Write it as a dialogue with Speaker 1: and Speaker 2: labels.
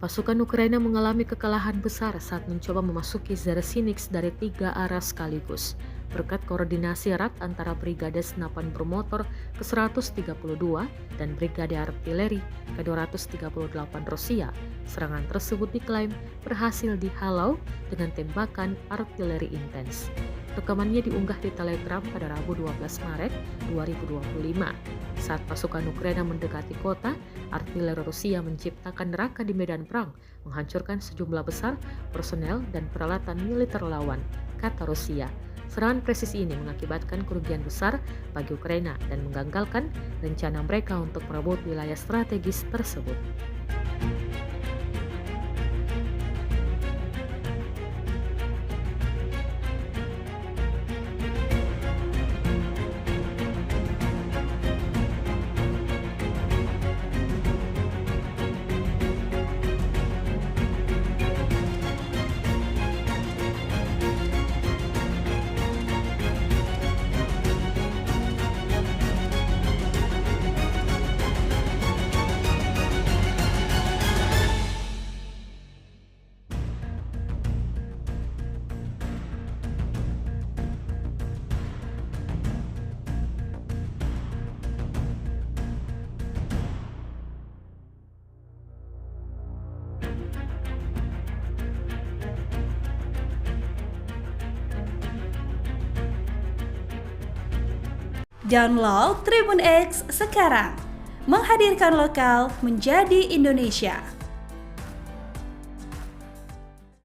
Speaker 1: Pasukan Ukraina mengalami kekalahan besar saat mencoba memasuki Zersinix dari 3 arah sekaligus. Berkat koordinasi erat antara Brigade Senapan Bermotor ke-132 dan Brigade Artileri ke-238 Rusia, serangan tersebut diklaim berhasil dihalau dengan tembakan artileri intens. Rekamannya diunggah di Telegram pada Rabu 12 Maret 2025. Saat pasukan Ukraina mendekati kota, artileri Rusia menciptakan neraka di medan perang, menghancurkan sejumlah besar personel dan peralatan militer lawan, kata Rusia. Serangan presisi ini mengakibatkan kerugian besar bagi Ukraina dan menggagalkan rencana mereka untuk merebut wilayah strategis tersebut.
Speaker 2: Download Tribun X sekarang, menghadirkan lokal menjadi Indonesia.